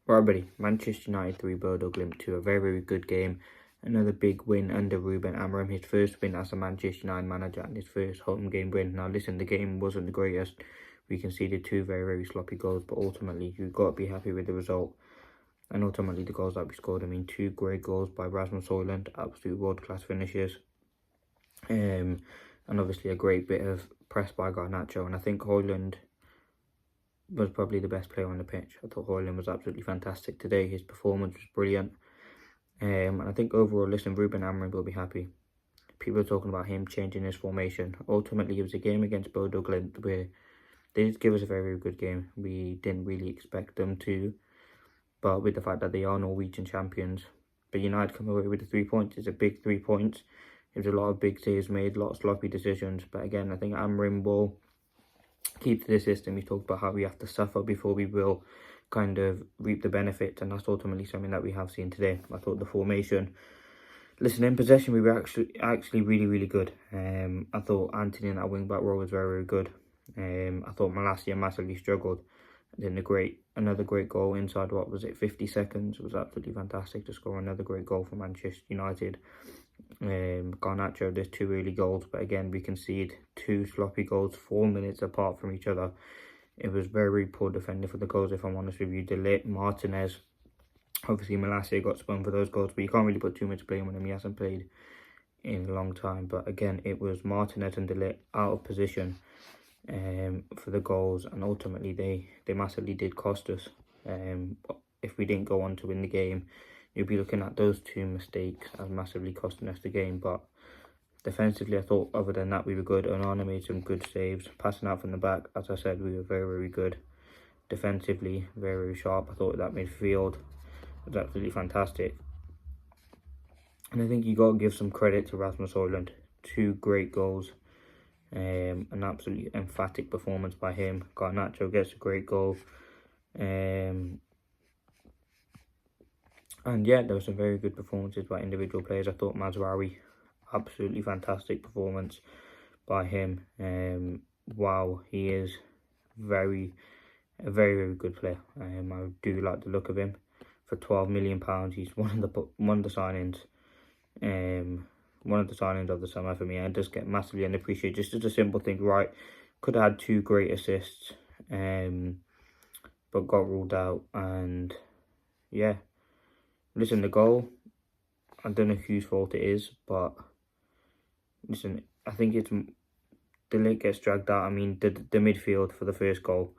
Right, buddy. Manchester United 3, Bodo Glimt 2. A very, very good game. Another big win under Ruben Amorim. His first win as a Manchester United manager and his first home game win. Now, listen, the game wasn't the greatest. We conceded 2 very, very sloppy goals, but ultimately, you've got to be happy with the result. And ultimately, the goals that we scored, 2 great goals by Rasmus Hojlund, absolute world-class finishes. And obviously, a great bit of press by Garnacho. And I think Hojlund was probably the best player on the pitch. I thought Hojlund was absolutely fantastic today. His performance was brilliant. And I think overall, listen, Ruben Amorim will be happy. People are talking about him changing his formation. Ultimately, it was a game against Bodo Glimt where they did give us a very, very good game. We didn't really expect them to. But with the fact that they are Norwegian champions, but United come away with the 3 points. It's a big 3 points. There was a lot of big saves made, a lot of sloppy decisions. But again, I think Amorim will keep to the system. He talked about how we have to suffer before we will kind of reap the benefits, and that's ultimately something that we have seen today. I thought the formation, listen, in possession we were actually really good. I thought Anthony in that wing back role was very, very good. I thought Malacia massively struggled. Then another great goal inside, what was it, 50 seconds. It was absolutely fantastic to score another great goal for Manchester United. Garnacho, there's 2 early goals, but again we concede 2 sloppy goals 4 minutes apart from each other. It was very poor defending for the goals, if I'm honest with you. De Ligt, Martinez, obviously Malacia got spun for those goals, but you can't really put too much blame on him. He hasn't played in a long time. But again, it was Martinez and De Ligt out of position for the goals, and ultimately they massively did cost us. If we didn't go on to win the game, you'll be looking at those 2 mistakes as massively costing us the game. But defensively, I thought other than that we were good. Onana made some good saves. Passing out from the back, as I said, we were very good. Defensively, very sharp. I thought that midfield was absolutely fantastic. And I think you got to give some credit to Rasmus Hojlund. 2 great goals. An absolutely emphatic performance by him. Garnacho gets a great goal. And yeah, there were some very good performances by individual players. I thought Mazraoui, absolutely fantastic performance by him. Wow, he is a very good player. I do like the look of him. For £12 million, he's one of the signings. One of the signings of the summer for me. I just get massively unappreciated. Just as a simple thing, right? Could have had 2 great assists, but got ruled out. And yeah, listen, the goal, I don't know whose fault it is, but listen, I think it's De Ligt gets dragged out. The midfield for the first goal.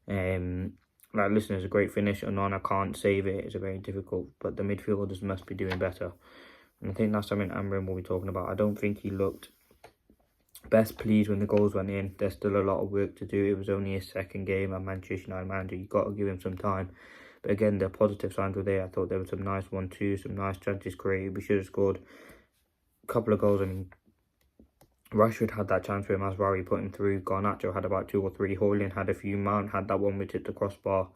Listen, it's a great finish. Onana can't save it. It's a very difficult, but the midfielders must be doing better. And I think that's something Amorim will be talking about. I don't think he looked best pleased when the goals went in. There's still a lot of work to do. It was only his 2nd game at Manchester United manager. You've got to give him some time. But again, the positive signs were there. I thought there were some nice 1-2, some nice chances created. We should have scored a couple of goals. Rashford had that chance where Mazraoui put him through. Garnacho had about 2 or 3. Hojlund had a few. Mount had that one which hit the crossbar.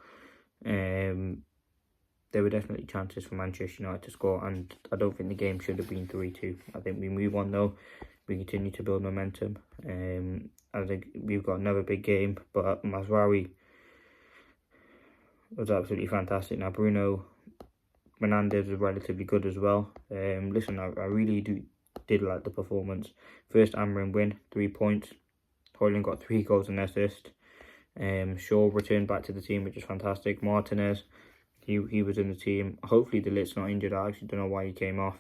There were definitely chances for Manchester United to score, and I don't think the game should have been 3-2. I think we move on though. We continue to build momentum. I think we've got another big game, but Mazraoui was absolutely fantastic. Now Bruno Fernandes was relatively good as well. Listen, I really did like the performance. First Amorim win, 3 points. Hojlund got 3 goals and assist. Shaw returned back to the team, which is fantastic. Martinez, he was in the team. Hopefully De Ligt's not injured. I actually don't know why he came off.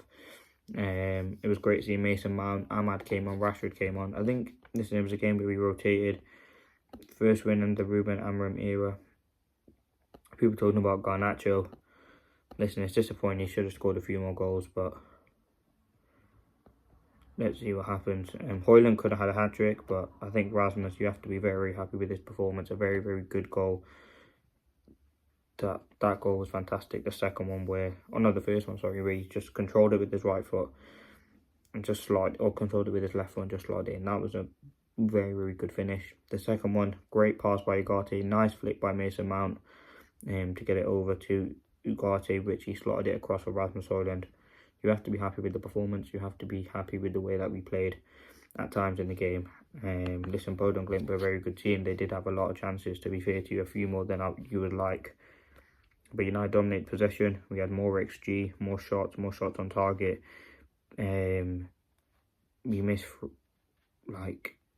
It was great to see Mason Mount. Ahmad came on. Rashford came on. I think, listen, it was a game where we rotated. First win in the Ruben Amorim era. People talking about Garnacho. Listen, it's disappointing. He should have scored a few more goals, but let's see what happens. Hojlund could have had a hat-trick, but I think Rasmus, you have to be very happy with his performance. A very good goal. That goal was fantastic. The second one the first one, sorry, where he just controlled it with his right foot and just controlled it with his left foot and just slid in. That was a very good finish. The second one, great pass by Ugarte, nice flick by Mason Mount to get it over to Ugarte, which he slotted it across for Rasmus Hojlund. You have to be happy with the performance. You have to be happy with the way that we played at times in the game. Listen, Bodo Glimt were a very good team. They did have a lot of chances, to be fair to you, a few more than you would like. But United dominated possession. We had more XG, more shots on target. We missed,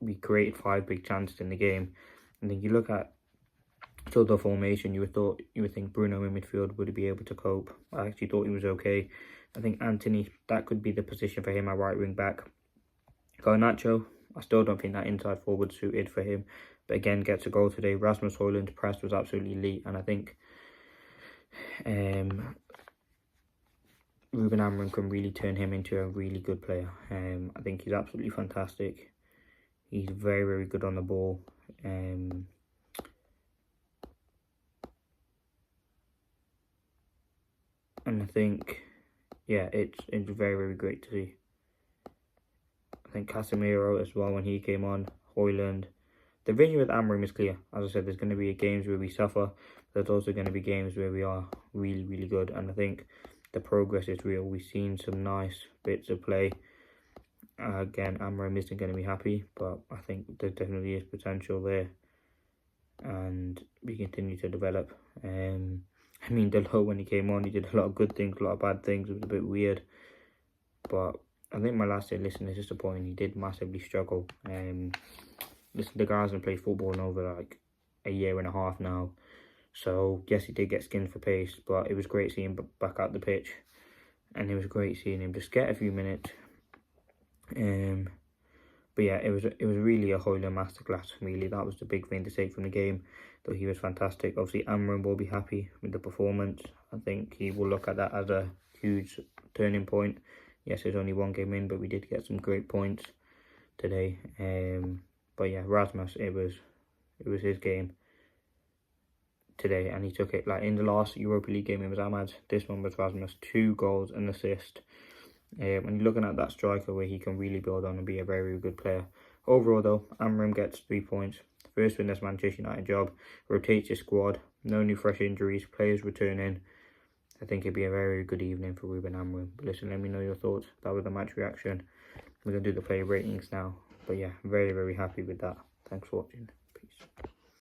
we created 5 big chances in the game. And then you look at the formation, you would think Bruno in midfield would be able to cope. I actually thought he was okay. I think Anthony, that could be the position for him at right wing back. Garnacho, I still don't think that inside forward suited for him. But again, gets a goal today. Rasmus Hojlund's press was absolutely elite. And I think Ruben Amorim can really turn him into a really good player. I think he's absolutely fantastic. He's very, very good on the ball. And I think, yeah, it's very, very great to see. I think Casemiro as well, when he came on, Hojlund. The vision with Amorim is clear. As I said, there's going to be games where we suffer. There's also going to be games where we are really, really good. And I think the progress is real. We've seen some nice bits of play. Again, Amorim isn't going to be happy, but I think there definitely is potential there. And we continue to develop. I mean, Dalot, when he came on, he did a lot of good things, a lot of bad things. It was a bit weird. But I think my last day, listen, is disappointing. He did massively struggle. Listen, the guy hasn't played football in over like a year and a half now. So, yes, he did get skinned for pace, but it was great seeing him back out the pitch. And it was great seeing him just get a few minutes. But yeah, it was really a Hojlund masterclass, really. That was the big thing to take from the game, though he was fantastic. Obviously, Amorim will be happy with the performance. I think he will look at that as a huge turning point. Yes, there's only 1 game in, but we did get some great points today. But yeah, Rasmus, it was his game today, and he took it. Like in the last Europa League game, it was Ahmad. This one was Rasmus, 2 goals and assist. And you're looking at that striker where he can really build on and be a very, very good player. Overall, though, Amorim gets 3 points. First win this Manchester United job. Rotates his squad. No new fresh injuries. Players returning. I think it'd be a very, very good evening for Ruben Amorim. But listen, let me know your thoughts. That was the match reaction. We're going to do the player ratings now. But yeah, very, very happy with that. Thanks for watching. Peace.